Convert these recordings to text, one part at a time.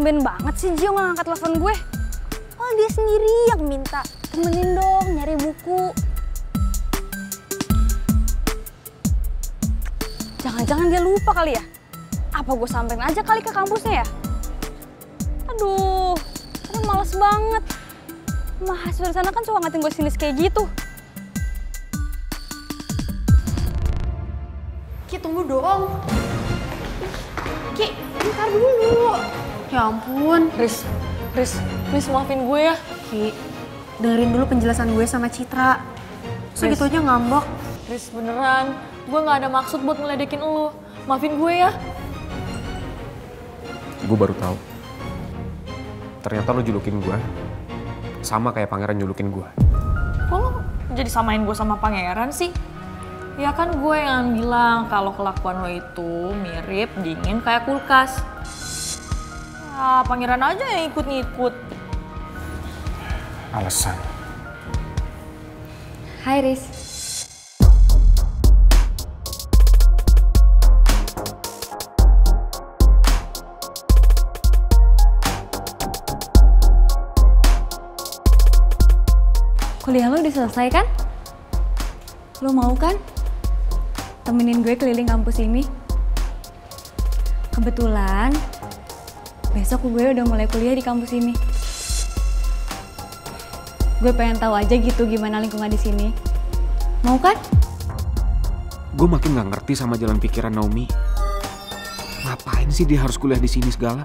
Tumben banget sih Gio nggak ngangkat telepon gue. Oh dia sendiri yang minta temenin dong nyari buku. Jangan-jangan dia lupa kali ya? Apa gue samperin aja kali ke kampusnya ya? Aduh, males banget. Mahasiswa di sana kan suka ngatain gue sinis kayak gitu. Ki, tunggu dong. Ki, bentar dulu. Ya ampun. Riz, please maafin gue ya. Ki, dengerin dulu penjelasan gue sama Citra. Segitu aja ngambek. Riz, beneran. Gue gak ada maksud buat ngeledekin lu. Maafin gue ya. Gue baru tahu. Ternyata lu julukin gue sama kayak pangeran julukin gue. Kok lu jadi samain gue sama pangeran sih? Ya kan gue yang bilang kalau kelakuan lo itu mirip dingin kayak kulkas. Ah, pangeran aja yang ikut-ngikut. Alasan. Hai Riz. Kuliah lo udah selesai kan? Lo mau kan temenin gue keliling kampus ini? Kebetulan besok gue udah mulai kuliah di kampus ini. Gue pengen tahu aja gitu gimana lingkungan di sini. Mau kan? Gue makin gak ngerti sama jalan pikiran Naomi. Ngapain sih dia harus kuliah di sini segala?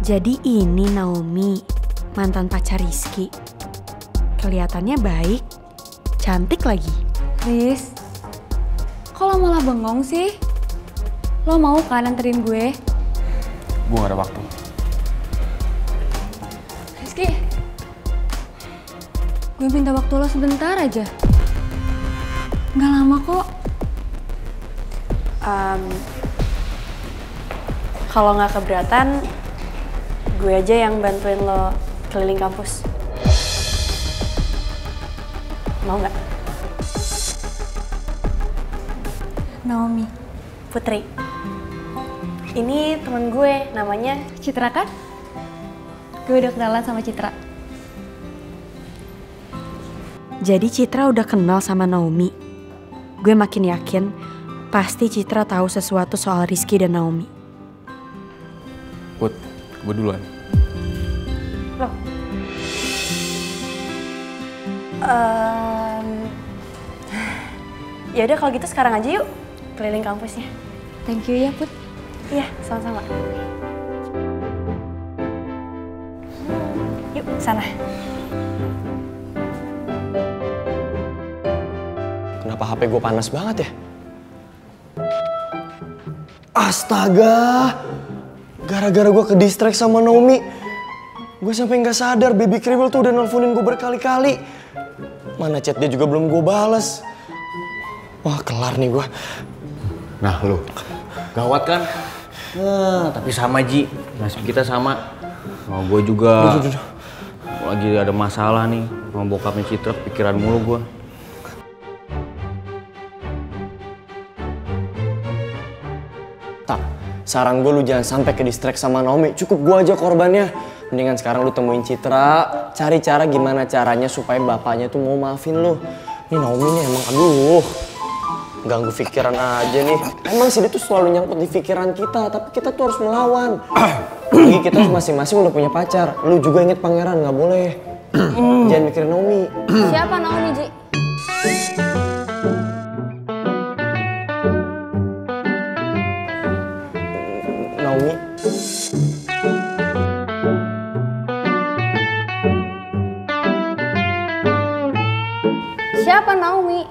Jadi ini Naomi, mantan pacar Rizky. Kelihatannya baik, cantik lagi. Riz, kok lo malah bengong sih? Lo mau kan anterin gue? Gue gak ada waktu. Rizky, gue minta waktu lo sebentar aja. Nggak lama kok. Kalau nggak keberatan, gue aja yang bantuin lo keliling kampus. Mau nggak? Naomi. Putri. Ini temen gue, namanya Citra kan? Gue udah kenalan sama Citra. Jadi Citra udah kenal sama Naomi. Gue makin yakin pasti Citra tahu sesuatu soal Rizky dan Naomi. Put, gue duluan. Loh? Ya udah kalau gitu sekarang aja yuk keliling kampusnya. Thank you ya Put. Iya, sama-sama. Yuk, sana. Kenapa HP gue panas banget ya? Astaga! Gara-gara gue ke-distract sama Naomi, gue sampai nggak sadar Baby Kriwil tuh udah nelfonin gue berkali-kali. Mana chat dia juga belum gue bales. Wah, kelar nih gue. Nah lu, gawat kan? Nah, tapi sama Ji, nasib kita sama. Mau gue juga lagi ada masalah nih sama bokapnya Citra, pikiran mulu gue. Tak, saran gue lu jangan sampai ke-distract sama Naomi. Cukup gue aja korbannya. Mendingan sekarang lu temuin Citra, cari cara gimana caranya supaya bapaknya tuh mau maafin lu. Ini Naomi nih emang aduh, ganggu pikiran aja nih. Emang sih dia tuh selalu nyangkut di pikiran kita, tapi kita tuh harus melawan. Lagi kita masing-masing udah punya pacar. Lu juga inget pangeran, nggak boleh. Jangan mikirin Naomi. Siapa Naomi, Ji? Naomi. Siapa Naomi?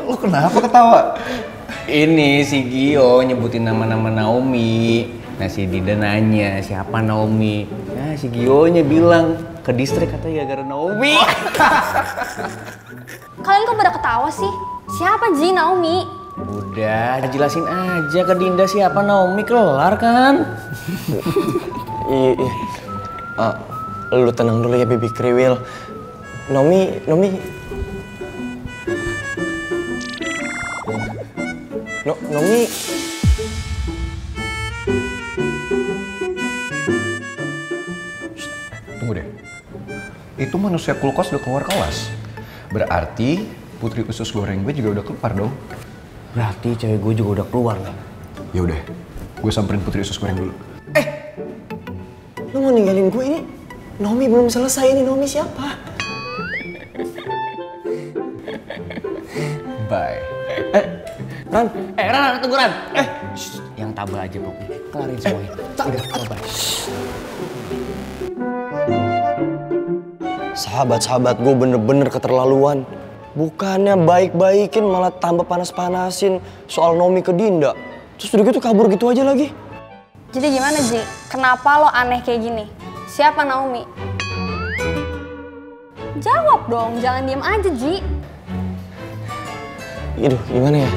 Lu kenapa ketawa? Ini si Gio nyebutin nama-nama Naomi. Nah si Dida nanya siapa Naomi. Nah si Gionya bilang ke distrik katanya gara-gara Naomi. Kalian kok pada ketawa sih? Siapa Ji Naomi? Udah jelasin aja ke Dinda siapa Naomi, kelar kan? Iya. Lu tenang dulu ya Baby Kriwil. Naomi. Nomi. Tunggu deh. Itu manusia kulkas udah keluar kelas. Berarti putri usus goreng gue juga udah keluar dong. Berarti cewek gue juga udah keluar nih. Ya udah, gue samperin putri usus goreng dulu. Lu mau ninggalin gue ini? Nomi belum selesai ini. Nomi siapa? Bye. Ran. Ran, tunggu Ran. Yang tabah aja pokoknya. Kelarin semuanya. Udah, bye-bye. Sahabat-sahabat gue bener-bener keterlaluan. Bukannya baik-baikin malah tambah panas-panasin soal Nomi ke Dinda. Terus udah gitu kabur gitu aja lagi. Jadi gimana Ji? Kenapa lo aneh kayak gini? Siapa Naomi? Jawab dong, jangan diem aja Ji. Aduh, gimana ya?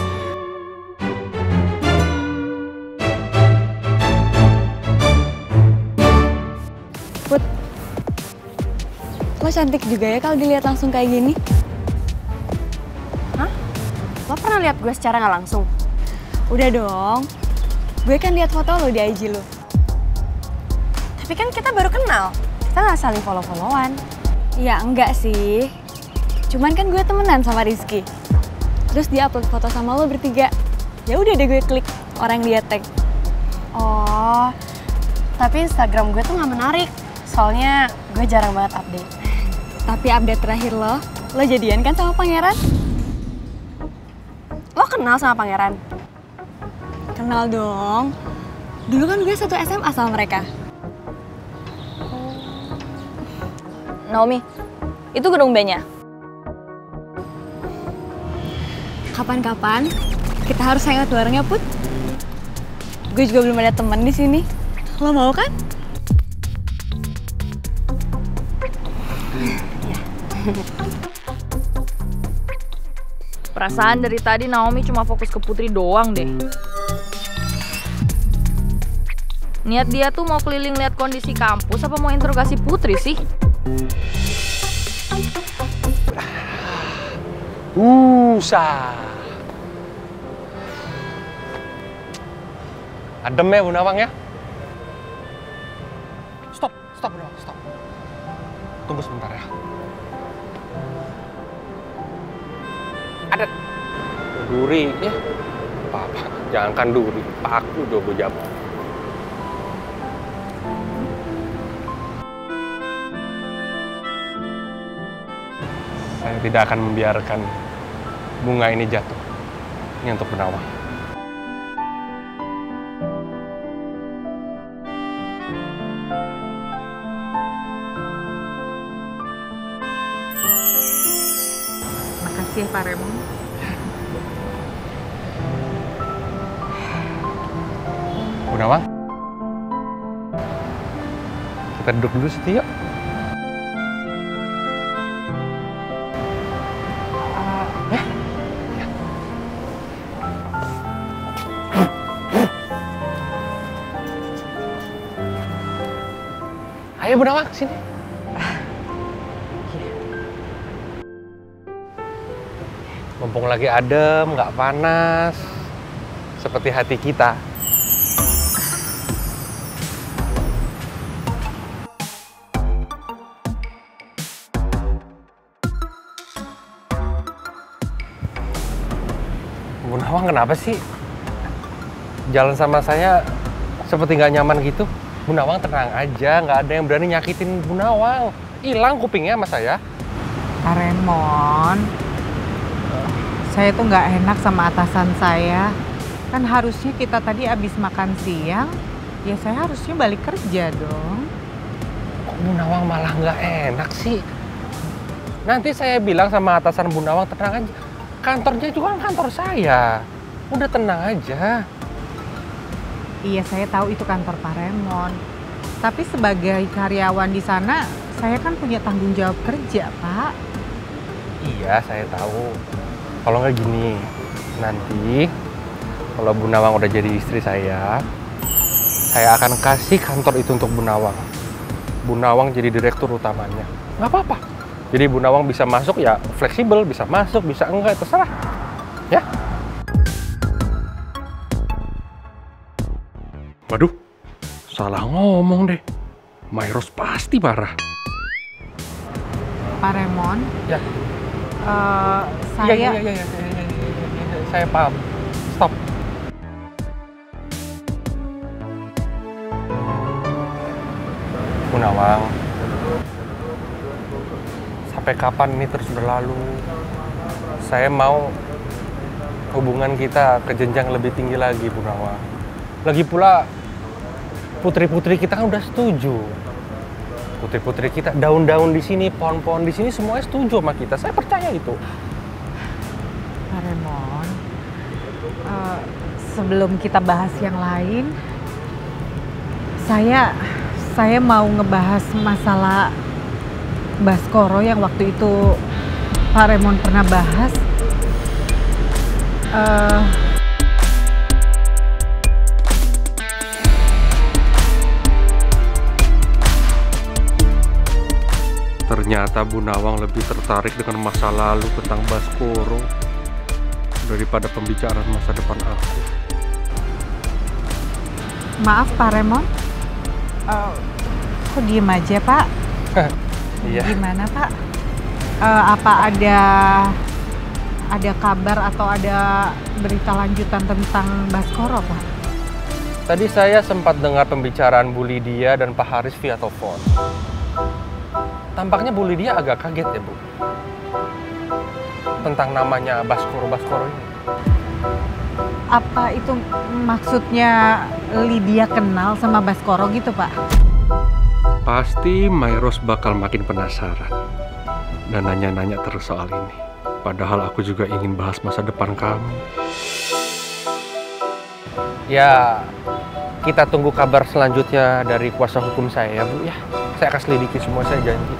Put, lo cantik juga ya kalau dilihat langsung kayak gini. Hah? Lo pernah lihat gue secara nggak langsung? Udah dong, gue kan lihat foto lo di IG lo. Tapi kan kita baru kenal, kita nggak saling follow-followan. Ya enggak sih, cuman kan gue temenan sama Rizky. Terus dia upload foto sama lo bertiga. Ya udah deh gue klik orang yang dia tag. Oh, tapi Instagram gue tuh nggak menarik, soalnya gue jarang banget update. Tapi update terakhir lo jadian kan sama pangeran? Lo kenal sama pangeran? Kenal dong. Dulu kan gue satu SMA sama mereka. Naomi, itu gedung B-nya. Kapan-kapan kita harus hangout bareng ya, Put. Gue juga belum ada teman di sini. Lo mau kan? Perasaan dari tadi Naomi cuma fokus ke Putri doang deh. Niat dia tuh mau keliling lihat kondisi kampus apa mau interogasi Putri sih? Adem ya Bu Nawang ya? Stop Bu Nawang, stop. Tunggu sebentar ya. Ada duri ya? Apa-apa, jangankan duri, paku udah gue jawab. Saya tidak akan membiarkan bunga ini jatuh. Ini untuk Bu Nawang. Makasih Pak Raymond. Bu Nawang, kita duduk dulu situ yuk. Ayo Bu Nawang, sini. Mumpung lagi adem, nggak panas, seperti hati kita. Bu Nawang kenapa sih? Jalan sama saya seperti nggak nyaman gitu. Bu Nawang tenang aja, nggak ada yang berani nyakitin Bu Nawang. Hilang kupingnya sama saya. Pak Raymond, saya tuh nggak enak sama atasan saya. Kan harusnya kita tadi abis makan siang, ya saya harusnya balik kerja dong. Kok Bu Nawang malah nggak enak sih? Nanti saya bilang sama atasan Bu Nawang tenang aja. Kantornya juga kan kantor saya. Udah tenang aja. Iya, saya tahu itu kantor Pak Raymond. Tapi sebagai karyawan di sana, saya kan punya tanggung jawab kerja, Pak. Iya, saya tahu. Kalau nggak gini, nanti kalau Bu Nawang udah jadi istri saya akan kasih kantor itu untuk Bu Nawang. Bu Nawang jadi direktur utamanya. Nggak apa-apa. Jadi Bu Nawang bisa masuk ya fleksibel, bisa masuk, bisa enggak, terserah. Ya? Waduh, salah ngomong deh. Mayros pasti marah. Pak Remon, Ya. saya... Iya. Saya paham. Stop. Bu Nawang, sampai kapan ini terus berlalu? Saya mau hubungan kita ke jenjang lebih tinggi lagi, Bu Nawang. Lagi pula, putri-putri kita kan udah setuju. Putri-putri kita, daun-daun di sini, pohon-pohon di sini semuanya setuju sama kita. Saya percaya itu. Pak Remon, sebelum kita bahas yang lain, saya mau ngebahas masalah Baskoro yang waktu itu Pak Remon pernah bahas. Ternyata Bu Nawang lebih tertarik dengan masa lalu tentang Baskoro daripada pembicaraan masa depan aku. Maaf Pak Remon, kok diem aja Pak? Iya. Gimana Pak? Apa ada kabar atau ada berita lanjutan tentang Baskoro Pak? Tadi saya sempat dengar pembicaraan Bu Lydia dan Pak Haris via telepon. Tampaknya Bu Lydia agak kaget ya Bu, tentang namanya Baskoro ini. Apa itu maksudnya Lydia kenal sama Baskoro gitu Pak? Pasti Mayros bakal makin penasaran dan nanya-nanya terus soal ini. Padahal aku juga ingin bahas masa depan kamu. Ya, kita tunggu kabar selanjutnya dari kuasa hukum saya ya Bu ya. Saya akan selidiki semua, saya janji.